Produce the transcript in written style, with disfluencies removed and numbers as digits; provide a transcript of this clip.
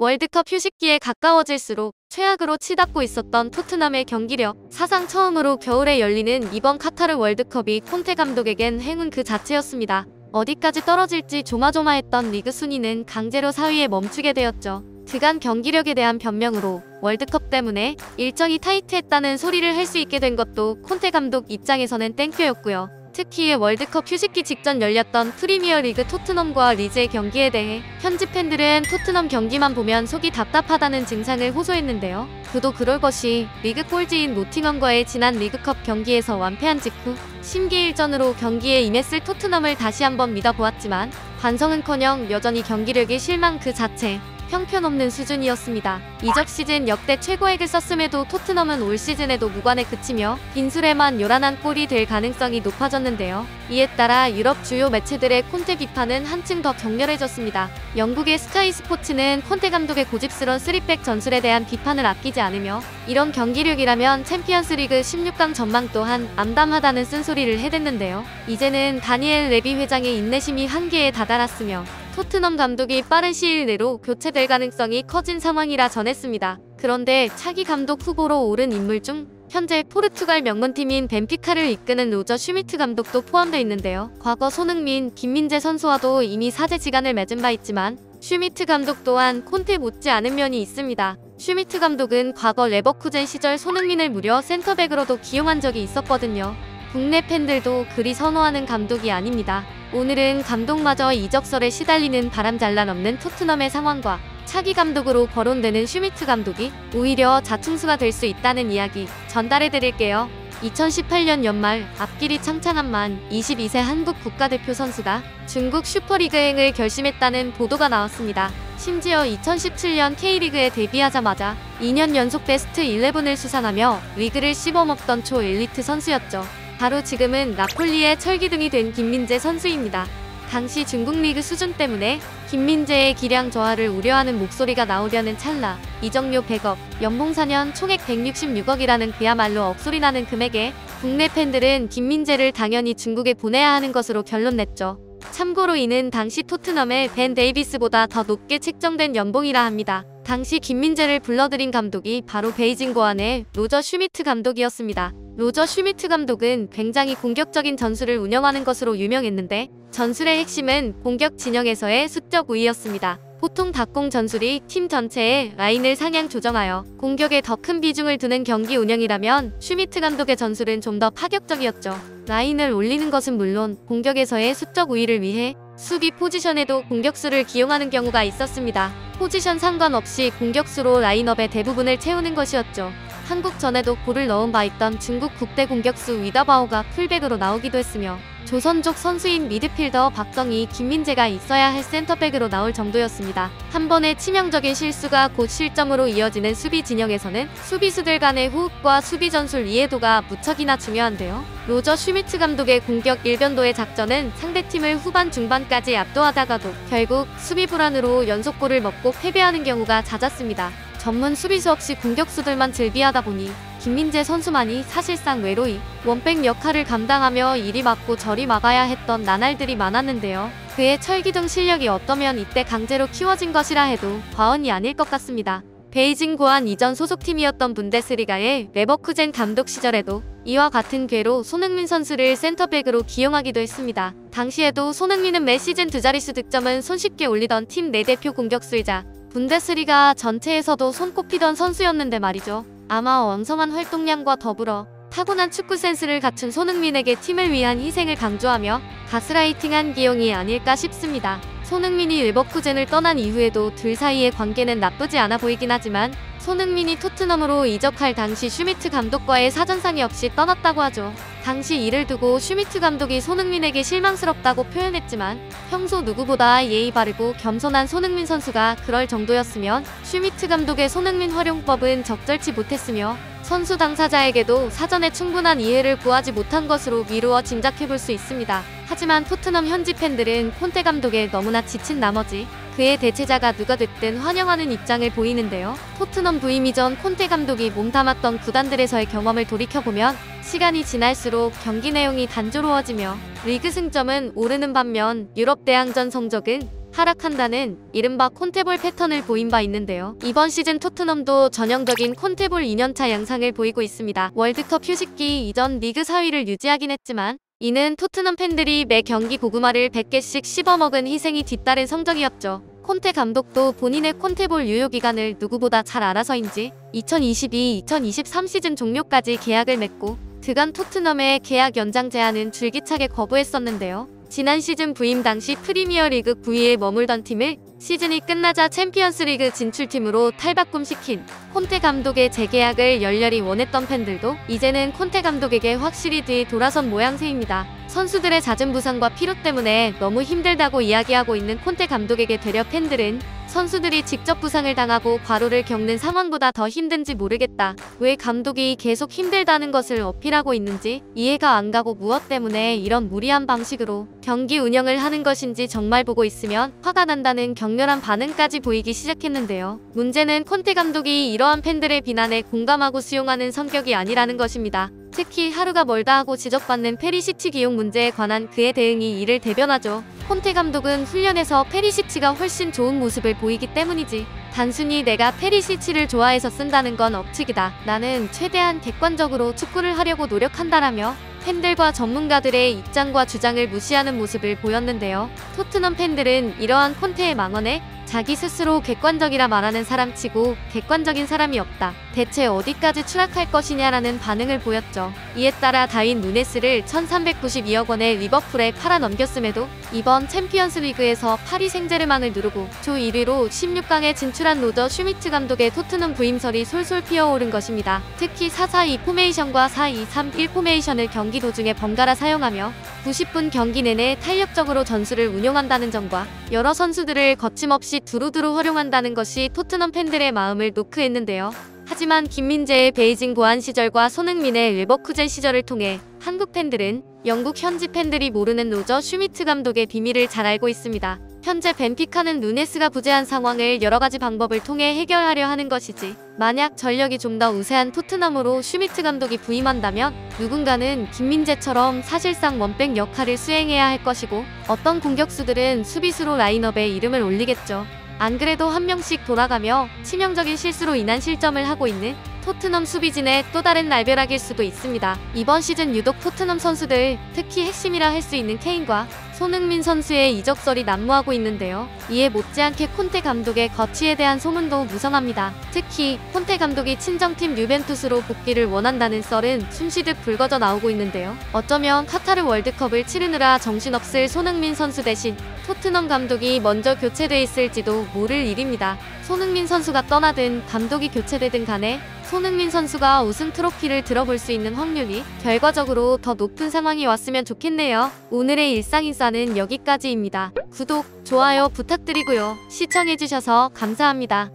월드컵 휴식기에 가까워질수록 최악으로 치닫고 있었던 토트넘의 경기력. 사상 처음으로 겨울에 열리는 이번 카타르 월드컵이 콘테 감독에겐 행운 그 자체였습니다. 어디까지 떨어질지 조마조마했던 리그 순위는 강제로 4위에 멈추게 되었죠. 그간 경기력에 대한 변명으로 월드컵 때문에 일정이 타이트했다는 소리를 할 수 있게 된 것도 콘테 감독 입장에서는 땡큐였고요. 특히 월드컵 휴식기 직전 열렸던 프리미어리그 토트넘과 리즈의 경기에 대해 현지 팬들은 토트넘 경기만 보면 속이 답답하다는 증상을 호소했는데요. 그도 그럴 것이 리그 꼴찌인 노팅엄과의 지난 리그컵 경기에서 완패한 직후 심기일전으로 경기에 임했을 토트넘을 다시 한번 믿어보았지만 반성은커녕 여전히 경기력이 실망 그 자체. 형편없는 수준이었습니다. 이적 시즌 역대 최고액을 썼음에도 토트넘은 올 시즌에도 무관에 그치며 빈술에만 요란한 꼴이 될 가능성이 높아졌는데요. 이에 따라 유럽 주요 매체들의 콘테 비판은 한층 더 격렬해졌습니다. 영국의 스카이 스포츠는 콘테 감독의 고집스런 3백 전술에 대한 비판을 아끼지 않으며 이런 경기력이라면 챔피언스리그 16강 전망 또한 암담하다는 쓴소리를 해댔는데요. 이제는 다니엘 레비 회장의 인내심이 한계에 다다랐으며 토트넘 감독이 빠른 시일 내로 교체될 가능성이 커진 상황이라 전했습니다. 그런데 차기 감독 후보로 오른 인물 중 현재 포르투갈 명문팀인 벤피카를 이끄는 로저 슈미트 감독도 포함되어 있는데요. 과거 손흥민, 김민재 선수와도 이미 사제지간을 맺은 바 있지만 슈미트 감독 또한 콘테 못지않은 면이 있습니다. 슈미트 감독은 과거 레버쿠젠 시절 손흥민을 무려 센터백으로도 기용한 적이 있었거든요. 국내 팬들도 그리 선호하는 감독이 아닙니다. 오늘은 감독마저 이적설에 시달리는 바람잘난 없는 토트넘의 상황과 차기 감독으로 거론되는 슈미트 감독이 오히려 자충수가 될 수 있다는 이야기 전달해드릴게요. 2018년 연말 앞길이 창창한 만 22세 한국 국가대표 선수가 중국 슈퍼리그행을 결심했다는 보도가 나왔습니다. 심지어 2017년 K리그에 데뷔하자마자 2년 연속 베스트 11을 수상하며 리그를 씹어먹던 초엘리트 선수였죠. 바로 지금은 나폴리의 철기둥이 된 김민재 선수입니다. 당시 중국 리그 수준 때문에 김민재의 기량 저하를 우려하는 목소리가 나오려는 찰나 이적료 100억, 연봉 4년 총액 166억이라는 그야말로 억소리나는 금액에 국내 팬들은 김민재를 당연히 중국에 보내야 하는 것으로 결론 냈죠. 참고로 이는 당시 토트넘의 벤 데이비스보다 더 높게 책정된 연봉이라 합니다. 당시 김민재를 불러들인 감독이 바로 베이징 고안의 로저 슈미트 감독이었습니다. 로저 슈미트 감독은 굉장히 공격적인 전술을 운영하는 것으로 유명했는데 전술의 핵심은 공격 진영에서의 수적 우위였습니다. 보통 닭공 전술이 팀 전체의 라인을 상향 조정하여 공격에 더 큰 비중을 두는 경기 운영이라면 슈미트 감독의 전술은 좀 더 파격적이었죠. 라인을 올리는 것은 물론 공격에서의 수적 우위를 위해 수비 포지션에도 공격수를 기용하는 경우가 있었습니다. 포지션 상관없이 공격수로 라인업의 대부분을 채우는 것이었죠. 한국전에도 골을 넣은 바 있던 중국 국대 공격수 위더바오가 풀백으로 나오기도 했으며 조선족 선수인 미드필더 박정희, 김민재가 있어야 할 센터백으로 나올 정도였습니다. 한 번의 치명적인 실수가 곧 실점으로 이어지는 수비 진영에서는 수비수들 간의 호흡과 수비 전술 이해도가 무척이나 중요한데요. 로저 슈미트 감독의 공격 일변도의 작전은 상대팀을 후반 중반까지 압도하다가도 결국 수비 불안으로 연속골을 먹고 패배하는 경우가 잦았습니다. 전문 수비수 없이 공격수들만 즐비하다 보니 김민재 선수만이 사실상 외로이 원백 역할을 감당하며 이리 막고 저리 막아야 했던 나날들이 많았는데요. 그의 철기둥 실력이 어떠면 이때 강제로 키워진 것이라 해도 과언이 아닐 것 같습니다. 베이징 고안 이전 소속팀이었던 분데스리가의 레버쿠젠 감독 시절에도 이와 같은 궤로 손흥민 선수를 센터백으로 기용하기도 했습니다. 당시에도 손흥민은 매 시즌 2자릿수 득점은 손쉽게 올리던 팀 내 대표 공격수이자 분데스리가 전체에서도 손꼽히던 선수였는데 말이죠. 아마 왕성한 활동량과 더불어 타고난 축구 센스를 갖춘 손흥민에게 팀을 위한 희생을 강조하며 가스라이팅한 기용이 아닐까 싶습니다. 손흥민이 레버쿠젠을 떠난 이후에도 둘 사이의 관계는 나쁘지 않아 보이긴 하지만 손흥민이 토트넘으로 이적할 당시 슈미트 감독과의 사전상의 없이 떠났다고 하죠. 당시 이를 두고 슈미트 감독이 손흥민에게 실망스럽다고 표현했지만 평소 누구보다 예의 바르고 겸손한 손흥민 선수가 그럴 정도였으면 슈미트 감독의 손흥민 활용법은 적절치 못했으며 선수 당사자에게도 사전에 충분한 이해를 구하지 못한 것으로 미루어 짐작해볼 수 있습니다. 하지만 토트넘 현지 팬들은 콘테 감독에 너무나 지친 나머지 그의 대체자가 누가 됐든 환영하는 입장을 보이는데요. 토트넘 부임 이전 콘테 감독이 몸담았던 구단들에서의 경험을 돌이켜보면 시간이 지날수록 경기 내용이 단조로워지며 리그 승점은 오르는 반면 유럽 대항전 성적은 하락한다는 이른바 콘테볼 패턴을 보인 바 있는데요. 이번 시즌 토트넘도 전형적인 콘테볼 2년차 양상을 보이고 있습니다. 월드컵 휴식기 이전 리그 4위를 유지하긴 했지만 이는 토트넘 팬들이 매 경기 고구마를 100개씩 씹어먹은 희생이 뒤따른 성적이었죠. 콘테 감독도 본인의 콘테볼 유효 기간을 누구보다 잘 알아서인지 2022-2023 시즌 종료까지 계약을 맺고 그간 토트넘의 계약 연장 제안은 줄기차게 거부했었는데요. 지난 시즌 부임 당시 프리미어리그 9위에 머물던 팀을 시즌이 끝나자 챔피언스리그 진출팀으로 탈바꿈시킨 콘테 감독의 재계약을 열렬히 원했던 팬들도 이제는 콘테 감독에게 확실히 뒤돌아선 모양새입니다. 선수들의 잦은 부상과 피로 때문에 너무 힘들다고 이야기하고 있는 콘테 감독에게 되려 팬들은 선수들이 직접 부상을 당하고 과로를 겪는 상황보다 더 힘든지 모르겠다. 왜 감독이 계속 힘들다는 것을 어필하고 있는지 이해가 안 가고 무엇 때문에 이런 무리한 방식으로 경기 운영을 하는 것인지 정말 보고 있으면 화가 난다는 격렬한 반응까지 보이기 시작했는데요. 문제는 콘테 감독이 이러한 팬들의 비난에 공감하고 수용하는 성격이 아니라는 것입니다. 특히 하루가 멀다 하고 지적받는 페리시치 기용 문제에 관한 그의 대응이 이를 대변하죠. 콘테 감독은 훈련에서 페리시치가 훨씬 좋은 모습을 보이기 때문이지 단순히 내가 페리시치를 좋아해서 쓴다는 건 억측이다. 나는 최대한 객관적으로 축구를 하려고 노력한다라며 팬들과 전문가들의 입장과 주장을 무시하는 모습을 보였는데요. 토트넘 팬들은 이러한 콘테의 망언에 자기 스스로 객관적이라 말하는 사람치고 객관적인 사람이 없다. 대체 어디까지 추락할 것이냐라는 반응을 보였죠. 이에 따라 다윈 누네스를 1392억 원에 리버풀에 팔아 넘겼음에도 이번 챔피언스 리그에서 파리 생제르맹을 누르고 조 1위로 16강에 진출한 로저 슈미트 감독의 토트넘 부임설이 솔솔 피어오른 것입니다. 특히 4-4-2 포메이션과 4-2-3-1 포메이션을 경기 도중에 번갈아 사용하며 90분 경기 내내 탄력적으로 전술을 운용한다는 점과 여러 선수들을 거침없이 두루두루 활용한다는 것이 토트넘 팬들의 마음을 노크했는데요. 하지만 김민재의 베이징 고안 시절과 손흥민의 레버쿠젠 시절을 통해 한국 팬들은 영국 현지 팬들이 모르는 로저 슈미트 감독의 비밀을 잘 알고 있습니다. 현재 벤피카는 누네스가 부재한 상황을 여러가지 방법을 통해 해결하려 하는 것이지 만약 전력이 좀 더 우세한 토트넘으로 슈미트 감독이 부임한다면 누군가는 김민재처럼 사실상 원백 역할을 수행해야 할 것이고 어떤 공격수들은 수비수로 라인업에 이름을 올리겠죠. 안 그래도 한 명씩 돌아가며 치명적인 실수로 인한 실점을 하고 있는 토트넘 수비진의 또 다른 날벼락일 수도 있습니다. 이번 시즌 유독 토트넘 선수들, 특히 핵심이라 할 수 있는 케인과 손흥민 선수의 이적설이 난무하고 있는데요. 이에 못지않게 콘테 감독의 거취에 대한 소문도 무성합니다. 특히 콘테 감독이 친정팀 유벤투스로 복귀를 원한다는 썰은 숨쉬듯 불거져 나오고 있는데요. 어쩌면 카타르 월드컵을 치르느라 정신없을 손흥민 선수 대신 토트넘 감독이 먼저 교체돼 있을지도 모를 일입니다. 손흥민 선수가 떠나든 감독이 교체되든 간에 손흥민 선수가 우승 트로피를 들어볼 수 있는 확률이 결과적으로 더 높은 상황이 왔으면 좋겠네요. 오늘의 일상인싸는 여기까지입니다. 구독, 좋아요 부탁드리고요. 시청해주셔서 감사합니다.